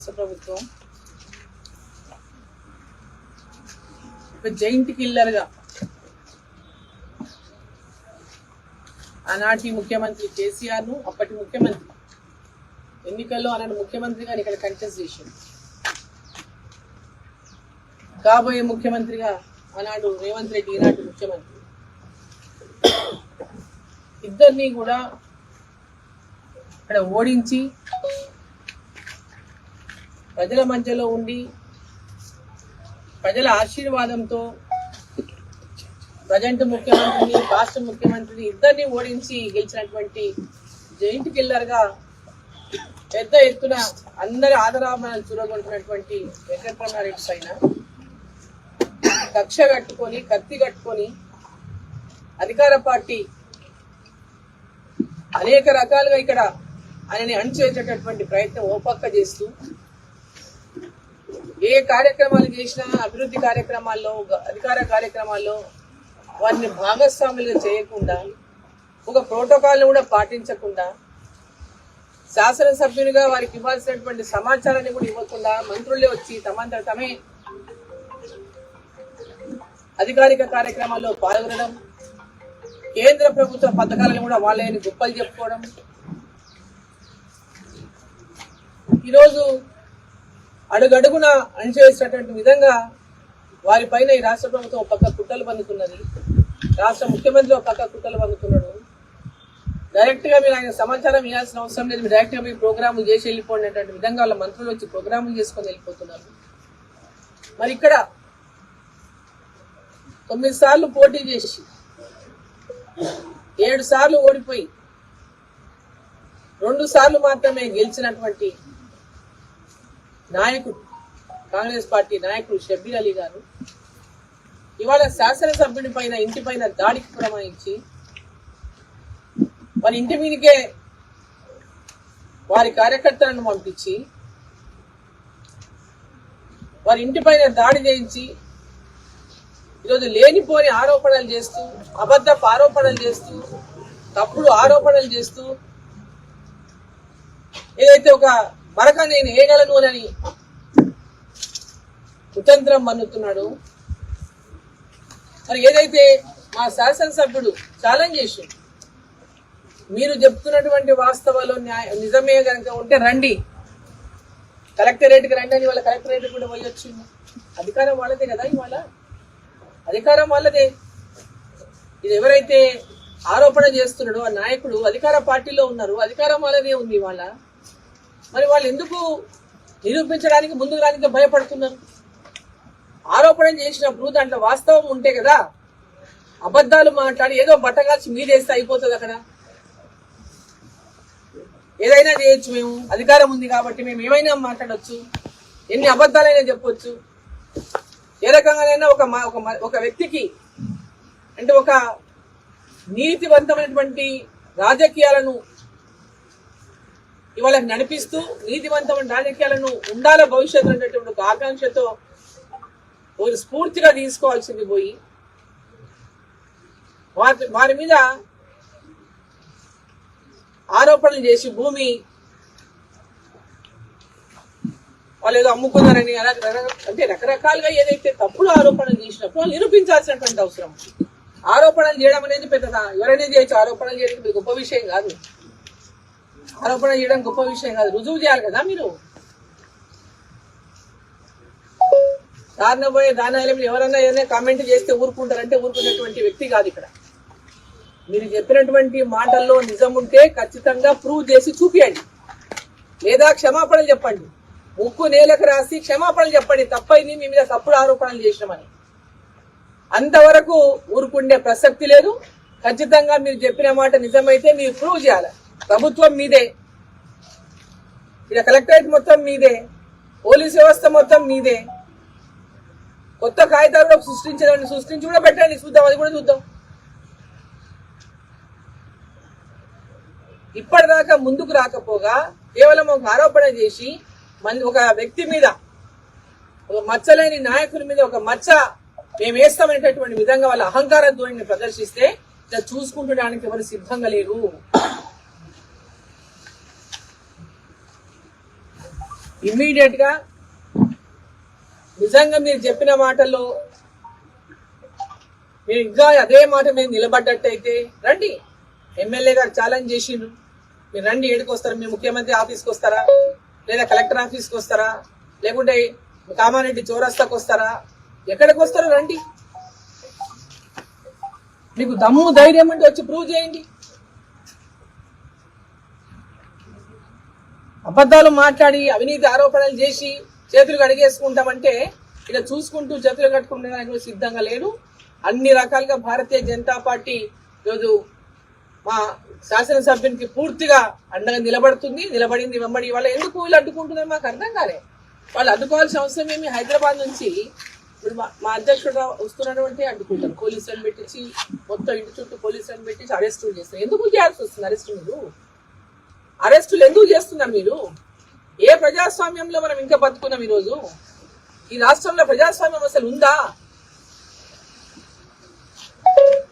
ప్రభుత్వం giant killer గా ఆనాటి ముఖ్యమంత్రి కేసీఆర్ ను అప్పటి ముఖ్యమంత్రి ఎన్నికల్లో ఆనాడు ముఖ్యమంత్రిగా ఇక్కడ కంటెస్ట్ చేసింది. కాబోయే ముఖ్యమంత్రిగా ఆనాడు రేవంత్ రెడ్డి ఈనాటి ముఖ్యమంత్రి ఇద్దరిని కూడా ఇక్కడ ఓడించి ప్రజల మధ్యలో ఉండి ప్రజల ఆశీర్వాదంతో ప్రజెంట్ ముఖ్యమంత్రిని రాష్ట్ర ముఖ్యమంత్రిని ఇద్దరిని ఓడించి గెలిచినటువంటి జైంట్ కిల్లర్ గా పెద్ద ఎత్తున అందరి ఆదరాభాలను చూరగొంటున్నటువంటి వెంకటరమణారెడ్డి పైన కక్ష కట్టుకొని కత్తి కట్టుకొని అధికార పార్టీ అనేక రకాలుగా ఇక్కడ ఆయనని అణిచేసేటటువంటి ప్రయత్నం ఓపక్క చేస్తూ ఏ కార్యక్రమాలు చేసినా అభివృద్ధి కార్యక్రమాల్లో అధికార కార్యక్రమాల్లో వారిని భాగస్వాములుగా చేయకుండా ఒక ప్రోటోకాల్ని కూడా పాటించకుండా శాసనసభ్యునిగా వారికి ఇవ్వాల్సినటువంటి సమాచారాన్ని కూడా ఇవ్వకుండా మంత్రులే వచ్చి తమంతట తమే అధికారిక కార్యక్రమాల్లో పాల్గొనడం, కేంద్ర ప్రభుత్వ పథకాలను కూడా వాళ్ళని గొప్పలు చెప్పుకోవడం, ఈరోజు అడుగడుగున అణిచేసినటువంటి విధంగా వారిపైన ఈ రాష్ట్ర ప్రభుత్వం ఒక పక్క కుట్రలు పన్నుతున్నది, రాష్ట్ర ముఖ్యమంత్రి ఒక పక్క కుట్రలు పన్నుతున్నాడు. డైరెక్ట్ గా మీరు ఆయన సమాచారం ఇవ్వాల్సిన అవసరం లేదు, మీరు డైరెక్ట్ గా మీ ప్రోగ్రాములు చేసి వెళ్ళిపోండి అనేటువంటి విధంగా వాళ్ళ మంత్రులు వచ్చి ప్రోగ్రాములు చేసుకొని వెళ్ళిపోతున్నారు. మరి ఇక్కడ 9 సార్లు పోటీ చేసి 7 సార్లు ఓడిపోయి 2 సార్లు మాత్రమే గెలిచినటువంటి నాయకుడు కాంగ్రెస్ పార్టీ నాయకుడు షబ్బీర్ అలీ గారు ఇవాళ శాసనసభ్యుడి పైన ఇంటి పైన దాడికి ప్రమాణించి వారి ఇంటి మీదకే వారి కార్యకర్తలను పంపించి వారి ఇంటి పైన దాడి చేయించి ఈరోజు లేనిపోని ఆరోపణలు చేస్తూ అబద్ధపు ఆరోపణలు చేస్తూ తప్పుడు ఆరోపణలు చేస్తూ ఏదైతే ఒక మరక నేను వేయగలను అని కుతంత్రం మన్నుతున్నాడు. మరి ఏదైతే మా శాసనసభ్యుడు ఛాలెంజ్ చేసి మీరు చెప్తున్నటువంటి వాస్తవాలు నిజమే కనుక ఉంటే రండి, కలెక్టరేట్కి రండి అని వాళ్ళ కలెక్టరేట్ కూడా పోయి వచ్చింది. అధికారం వాళ్ళదే కదా, ఇవాళ అధికారం వాళ్ళదే. ఇది ఎవరైతే ఆరోపణ చేస్తున్నాడో ఆ నాయకుడు అధికార పార్టీలో ఉన్నారు, అధికారం వాళ్ళదే ఉంది ఇవాళ. మరి వాళ్ళు ఎందుకు నిరూపించడానికి ముందుకు రానికి భయపడుతున్నారు? ఆరోపణ చేసినప్పుడు దాంట్లో వాస్తవం ఉంటే కదా, అబద్ధాలు మాట్లాడి ఏదో బట్టగాల్చి మీదేస్తే అయిపోతుంది. అక్కడ ఏదైనా చేయొచ్చు, మేము అధికారం ఉంది కాబట్టి మేము ఏమైనా మాట్లాడవచ్చు, ఎన్ని అబద్ధాలైనా చెప్పొచ్చు. ఏ రకంగానైనా ఒక వ్యక్తికి అంటే ఒక నీతివంతమైనటువంటి రాజకీయాలను ఇవాళ నడిపిస్తూ నీతివంతమైన రాజకీయాలను ఉండాల భవిష్యత్తు అనేటువంటి ఒక ఆకాంక్షతో ఒక స్ఫూర్తిగా తీసుకోవాల్సింది పోయి వారి మీద ఆరోపణలు చేసి భూమి వాళ్ళు ఏదో అమ్ముకున్నారని అంటే రకరకాలుగా ఏదైతే తప్పుడు ఆరోపణలు చేసినప్పుడు వాళ్ళు నిరూపించాల్సినటువంటి అవసరం. ఆరోపణలు చేయడం అనేది పెద్దదా, ఎవరైనా చేయొచ్చు. ఆరోపణలు చేయడం గొప్ప విషయం కాదు, ఆరోపణ చేయడం గొప్ప విషయం కాదు, రుజువు చేయాలి కదా. మీరు దారిన పోయే దానాలయం ఎవరన్నా ఏదైనా కామెంట్ చేస్తే ఊరుకుంటారంటే ఊరుకున్నటువంటి వ్యక్తి కాదు ఇక్కడ. మీరు చెప్పినటువంటి మాటల్లో నిజం ఉంటే ఖచ్చితంగా ప్రూవ్ చేసి చూపియండి, లేదా క్షమాపణలు చెప్పండి, ముక్కు నేలకు రాసి క్షమాపణలు చెప్పండి, తప్పైంది మీ మీద తప్పుడు ఆరోపణలు చేసినామని. అంతవరకు ఊరుకుండే ప్రసక్తి లేదు. ఖచ్చితంగా మీరు చెప్పిన మాట నిజమైతే మీరు ప్రూవ్ చేయాలి. ప్రభుత్వం మీదే, ఇక్కడ కలెక్టరేట్ మొత్తం మీదే, పోలీస్ వ్యవస్థ మొత్తం మీదే. కొత్త కాగితాలు కూడా సృష్టించి కూడా పెట్టండి, చూద్దాం, అది కూడా చూద్దాం. ఇప్పటిదాకా ముందుకు రాకపోగా కేవలం ఒక ఆరోపణ చేసి ఒక వ్యక్తి మీద, ఒక మచ్చలేని నాయకుల మీద ఒక మచ్చ మేము వేస్తామనేటటువంటి విధంగా వాళ్ళ అహంకార ధోరణిని ప్రదర్శిస్తే చూసుకుంటడానికి ఎవరు సిద్ధంగా లేరు. ఇమ్మీడియట్ గా నిజంగా మీరు చెప్పిన మాటల్లో మీరు ఇంకా అదే మాట మీద నిలబడ్డట్టయితే రండి. ఎమ్మెల్యే గారు ఛాలెంజ్ చేసిండ్రు, మీరు రండి. ఏడికి వస్తారా? మీ ముఖ్యమంత్రి ఆఫీస్కి వస్తారా, లేదా కలెక్టర్ ఆఫీస్కి వస్తారా, లేకుంటే కామారెడ్డి చౌరస్తాకు వస్తారా? ఎక్కడికి వస్తారో రండి. మీకు దమ్ము ధైర్యం అంటే వచ్చి ప్రూవ్ చేయండి. అబద్ధాలు మాట్లాడి అవినీతి ఆరోపణలు చేసి చేతులు కడిగేసుకుంటామంటే ఇలా చూసుకుంటూ చేతులు కట్టుకుంటే సిద్ధంగా లేడు. అన్ని రకాలుగా భారతీయ జనతా పార్టీ ఈరోజు మా శాసనసభ్యునికి పూర్తిగా అండగా నిలబడింది. వెంబడి వాళ్ళ ఎందుకు వీళ్ళు అడ్డుకుంటున్నారు మాకు అర్థం కాలే. వాళ్ళు అడ్డుకోవాల్సిన అవసరం ఏమి? హైదరాబాద్ నుంచి ఇప్పుడు మా అధ్యక్షుడు వస్తున్నటువంటి అడ్డుకుంటారు. పోలీసులను పెట్టించి మొత్తం ఇంటి చుట్టూ పోలీసులను పెట్టించి అరెస్టులు చేస్తారు. ఎందుకు చేయాల్సి వస్తుంది అరెస్టులు ఎందుకు చేస్తున్నారు మీరు? ఏ ప్రజాస్వామ్యంలో మనం ఇంకా బతుకున్నాం? ఈరోజు ఈ రాష్ట్రంలో ప్రజాస్వామ్యం అసలు ఉందా?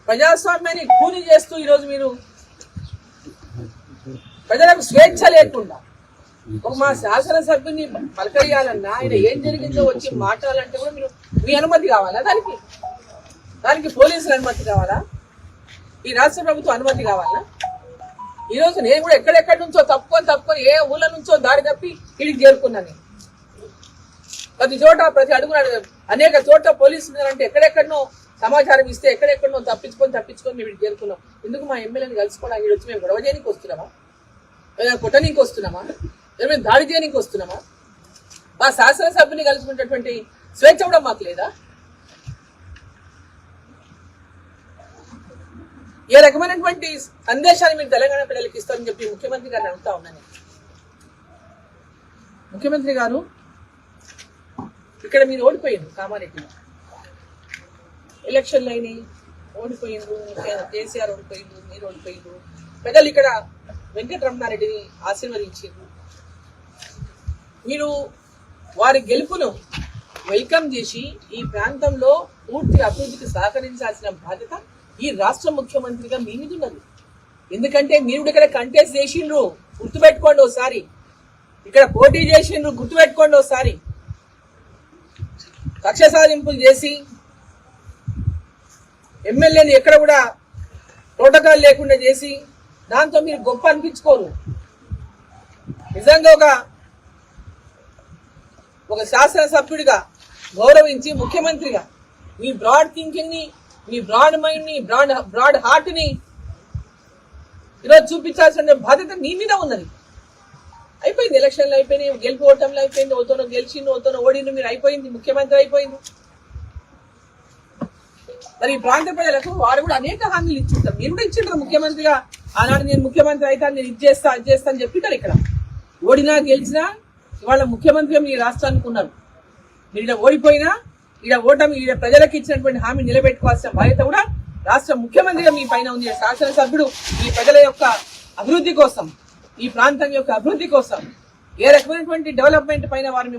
ప్రజాస్వామ్యాన్ని కూని చేస్తూ ఈరోజు మీరు ప్రజలకు స్వేచ్ఛ లేకుండా ఒక మా శాసనసభ్యుని పలకరియాలన్నా, ఆయన ఏం జరిగిందో వచ్చి మాట్లాడాలంటే కూడా మీరు మీ అనుమతి కావాలా? దానికి పోలీసుల అనుమతి కావాలా? ఈ రాష్ట్ర ప్రభుత్వం అనుమతి కావాలా? ఈరోజు నేను కూడా ఎక్కడెక్కడి నుంచో తప్పుకొని ఏ ఊళ్ళ నుంచో దారి తప్పి ఇడికి చేరుకున్నాను. ప్రతి అడుగున అనేక చోట్ల పోలీసులు ఉన్నారంటే ఎక్కడెక్కడనో సమాచారం ఇస్తే ఎక్కడెక్కడనో తప్పించుకొని మేము ఇడికి చేరుకున్నాం. ఎందుకు? మా ఎమ్మెల్యేని కలుసుకోవడానికి ఇక్కడ వచ్చి మేము గొడవ చేయడానికి వస్తున్నామా, ఏదైనా కొట్టడానికి వస్తున్నామా, ఏమైనా దాడి చేయడానికి వస్తున్నామా? మా శాసనసభ్యుని కలుసుకునేటటువంటి స్వేచ్ఛ కూడా మాకు లేదా? ఏ రకమైనటువంటి సందేశాన్ని మీరు తెలంగాణ ప్రజలకు ఇస్తారని చెప్పి ముఖ్యమంత్రి గారిని అడుగుతా ఉన్నాను. ముఖ్యమంత్రి గారు, ఇక్కడ మీరు ఓడిపోయింది కామారెడ్డి, ఎలక్షన్లు అయినాయి, ఓడిపోయిండ్రు. కేసీఆర్ ఓడిపోయిండ్రు, మీరు ఓడిపోయిండ్రు. ప్రజలు ఇక్కడ వెంకటరమణారెడ్డిని ఆశీర్వదించారు. మీరు వారి గెలుపును వెల్కమ్ చేసి ఈ ప్రాంతంలో పూర్తి అభివృద్ధికి సహకరించాల్సిన బాధ్యత ఈ రాష్ట్ర ముఖ్యమంత్రిగా మీ మీద ఉన్నది. ఎందుకంటే మీరు ఇక్కడ కంటెస్ట్ చేసిండ్రు, గుర్తుపెట్టుకోండి ఒకసారి. ఇక్కడ పోటీ చేసిండ్రు, గుర్తుపెట్టుకోండి ఒకసారి. కక్ష సాధింపులు చేసి ఎమ్మెల్యేని ఎక్కడ కూడా ప్రోటోకాల్ లేకుండా చేసి దాంతో మీరు గొప్ప అనిపించుకోరు. నిజంగా ఒక శాసనసభ్యుడిగా గౌరవించి ముఖ్యమంత్రిగా మీ బ్రాడ్ థింకింగ్ ని, మీ బ్రాడ్ మైండ్ ని, బ్రాడ్ హార్ట్ ని ఈరోజు చూపించాల్సిన బాధ్యత మీ మీద ఉన్నది. అయిపోయింది, ఎలక్షన్లు అయిపోయినాయి, గెలుపు ఓటంలో అయిపోయింది. ఓతోనో గెలిచిండు, ఓతోనో ఓడిండు, మీరు అయిపోయింది, ముఖ్యమంత్రి అయిపోయింది. మరి ఈ ప్రాంత ప్రజలకు వారు కూడా అనేక హామీలు ఇచ్చింటారు. మీరు కూడా ఇచ్చింటారు ముఖ్యమంత్రిగా. ఆనాడు నేను ముఖ్యమంత్రి అయితే నేను ఇది చేస్తా అని చెప్పింటారు. ఇక్కడ ఓడినా గెలిచినా ఇవాళ ముఖ్యమంత్రిగా మీ రాష్ట్రానికి ఉన్నారు. మీరు ఇలా ఓడిపోయినా ఇలా ఓటమి ప్రజలకు ఇచ్చినటువంటి హామీ నిలబెట్టుకోవాల్సిన బాధ్యత కూడా రాష్ట్ర ముఖ్యమంత్రిగా మీ పైన ఉంది. శాసనసభ్యుడు ఈ ప్రజల యొక్క అభివృద్ధి కోసం, ఈ ప్రాంతం యొక్క అభివృద్ధి కోసం ఏ రకమైనటువంటి డెవలప్మెంట్ పైన వారు